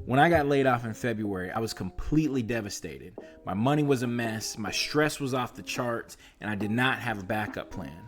When I got laid off in February, I was completely devastated. My money was a mess, my stress was off the charts, and I did not have a backup plan.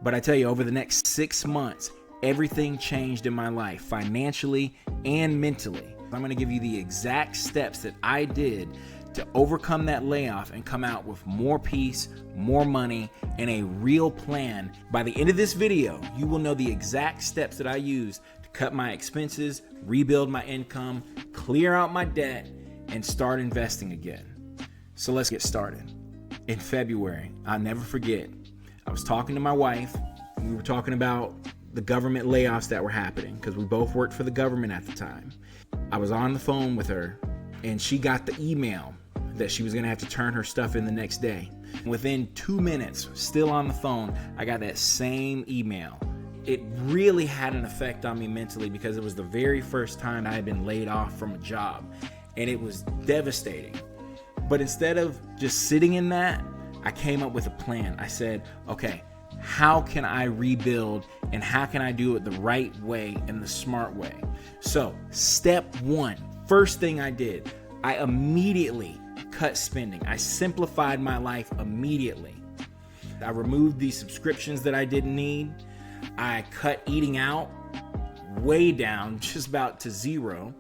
But I tell you, over the next 6 months, everything changed in my life, financially and mentally. I'm going to give you the exact steps that I did to overcome that layoff and come out with more peace, more money, and a real plan. By the end of this video, you will know the exact steps that I used to cut my expenses, rebuild my income, clear out my debt, and start investing again. So let's get started. In February, I'll never forget, I was talking to my wife, and we were talking about the government layoffs that were happening because we both worked for the government at the time. I was on the phone with her, and she got the email that she was going to have to turn her stuff in the next day. Within 2 minutes, still on the phone, I got that same email. It really had an effect on me mentally because it was the very first time I had been laid off from a job, and it was devastating. But instead of just sitting in that, I came up with a plan. I said, okay, how can I rebuild and how can I do it the right way and the smart way? So step one, first thing I did, I immediately cut spending. I simplified my life immediately. I removed the subscriptions that I didn't need. I cut eating out way down, just about to zero.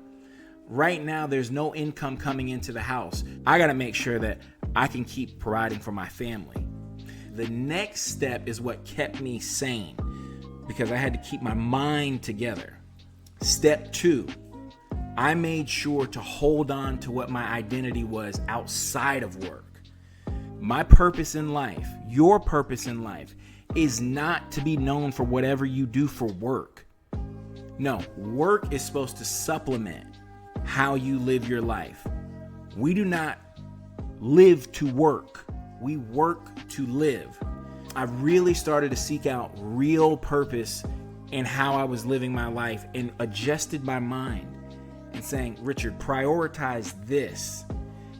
Right now, there's no income coming into the house. I got to make sure that I can keep providing for my family. The next step is what kept me sane because I had to keep my mind together. Step two, I made sure to hold on to what my identity was outside of work. My purpose in life, your purpose in life, is not to be known for whatever you do for work. No, work is supposed to supplement how you live your life. We do not live to work. We work to live. I really started to seek out real purpose in how I was living my life and adjusted my mind and saying, Richard, prioritize this.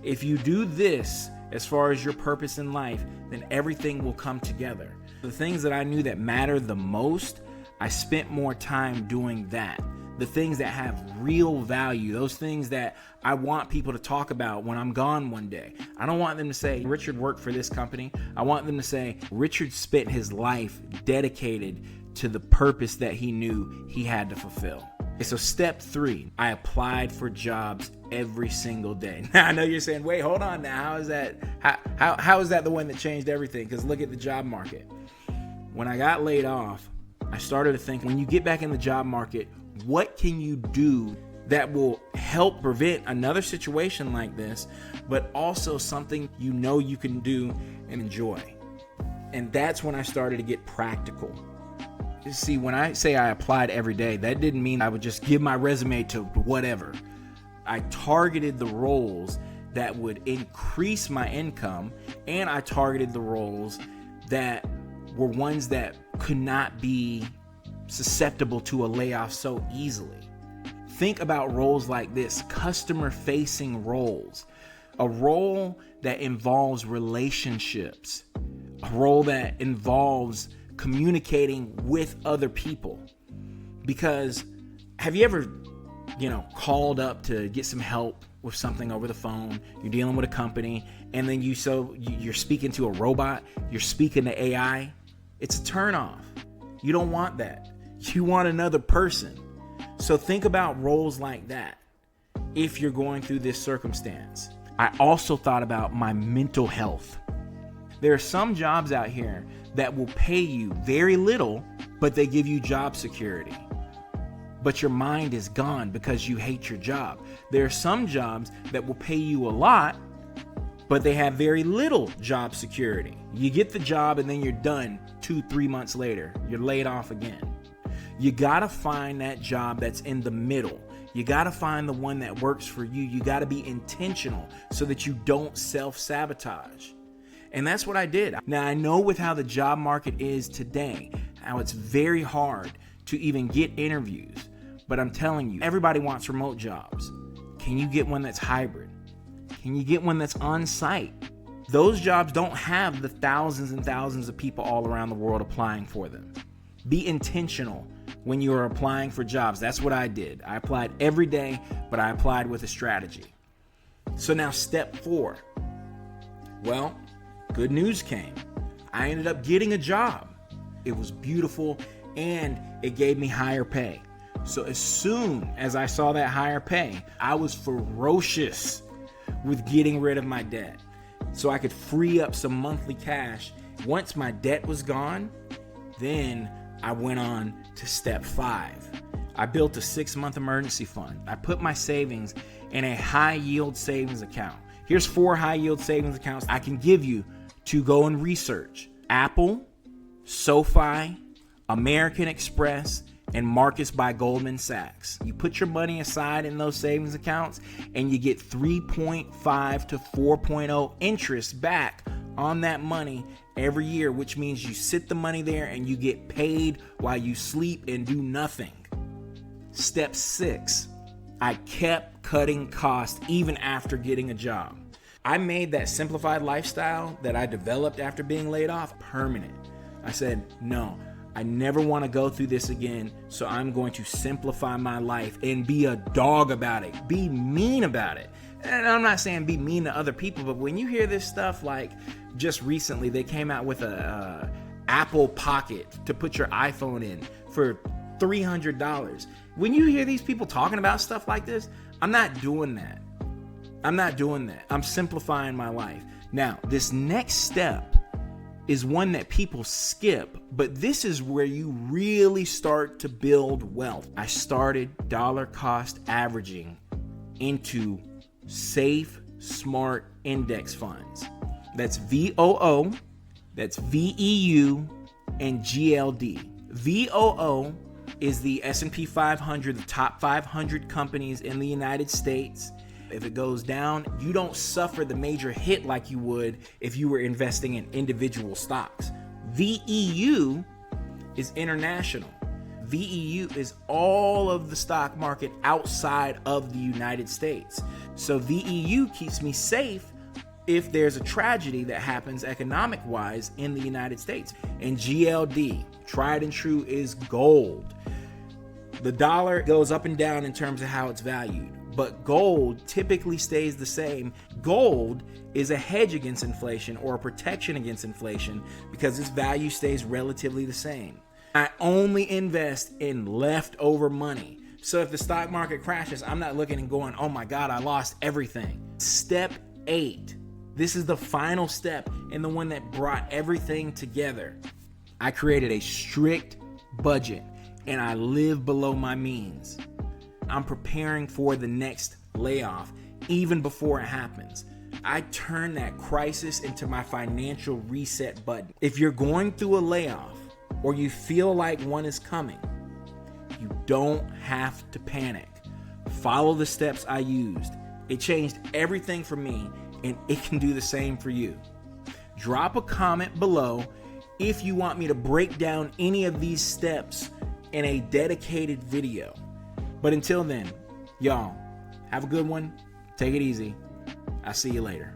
If you do this as far as your purpose in life, then everything will come together. The things that I knew that mattered the most, I spent more time doing that. The things that have real value, those things that I want people to talk about when I'm gone one day. I don't want them to say, Richard worked for this company. I want them to say, Richard spent his life dedicated to the purpose that he knew he had to fulfill. So step three, I applied for jobs every single day. Now I know you're saying, wait, hold on now. How is that? How is that the one that changed everything? Because look at the job market. When I got laid off, I started to think, when you get back in the job market, what can you do that will help prevent another situation like this, but also something you know you can do and enjoy? And that's when I started to get practical. You see, when I say I applied every day, that didn't mean I would just give my resume to whatever. I targeted the roles that would increase my income, and I targeted the roles that were ones that could not be susceptible to a layoff so easily. Think about roles like this, customer-facing roles, a role that involves relationships, a role that involves communicating with other people. Because have you ever, called up to get some help with something over the phone? You're dealing with a company, and then you're speaking to a robot, you're speaking to AI. It's a turnoff. You don't want that. You want another person. So think about roles like that if you're going through this circumstance. I also thought about my mental health. There are some jobs out here that will pay you very little, but they give you job security. But your mind is gone because you hate your job. There are some jobs that will pay you a lot, but they have very little job security. You get the job and then you're done 2-3 months later. You're laid off again. You gotta find that job that's in the middle. You gotta find the one that works for you. You gotta be intentional so that you don't self-sabotage. And that's what I did. Now, I know with how the job market is today, how it's very hard to even get interviews. But I'm telling you, everybody wants remote jobs. Can you get one that's hybrid? Can you get one that's on site? Those jobs don't have the thousands and thousands of people all around the world applying for them. Be intentional. when you are applying for jobs. That's what I did. I applied every day, but I applied with a strategy. So now step 4. Well, good news came. I ended up getting a job. It was beautiful and it gave me higher pay. So as soon as I saw that higher pay, I was ferocious with getting rid of my debt so I could free up some monthly cash. Once my debt was gone, then I went on to step 5. I built a 6-month emergency fund. I put my savings in a high yield savings account. Here's 4 high yield savings accounts I can give you to go and research: Apple, SoFi, American Express, and Marcus by Goldman Sachs. You put your money aside in those savings accounts and you get 3.5 to 4.0 interest back on that money every year, which means you sit the money there and you get paid while you sleep and do nothing. Step 6, I kept cutting costs even after getting a job. I made that simplified lifestyle that I developed after being laid off permanent. I said, no, I never want to go through this again, so I'm going to simplify my life and be a dog about it. Be mean about it. And I'm not saying be mean to other people, but when you hear this stuff, like just recently they came out with a Apple Pocket to put your iPhone in for $300. When you hear these people talking about stuff like this, I'm not doing that. I'm simplifying my life. Now, this next step is one that people skip, but this is where you really start to build wealth. I started dollar cost averaging into safe, smart index funds. That's VOO, that's VEU, and GLD. VOO is the S&P 500, the top 500 companies in the United States. If it goes down, you don't suffer the major hit like you would if you were investing in individual stocks. VEU is international. VEU is all of the stock market outside of the United States. So VEU keeps me safe if there's a tragedy that happens economic-wise in the United States. And GLD, tried and true, is gold. The dollar goes up and down in terms of how it's valued, but gold typically stays the same. Gold is a hedge against inflation or a protection against inflation because its value stays relatively the same. I only invest in leftover money. So if the stock market crashes, I'm not looking and going, oh my God, I lost everything. Step 8. This is the final step and the one that brought everything together. I created a strict budget and I live below my means. I'm preparing for the next layoff even before it happens. I turn that crisis into my financial reset button. If you're going through a layoff or you feel like one is coming, you don't have to panic. Follow the steps I used. It changed everything for me, and it can do the same for you. Drop a comment below if you want me to break down any of these steps in a dedicated video. But until then, y'all, have a good one. Take it easy. I'll see you later.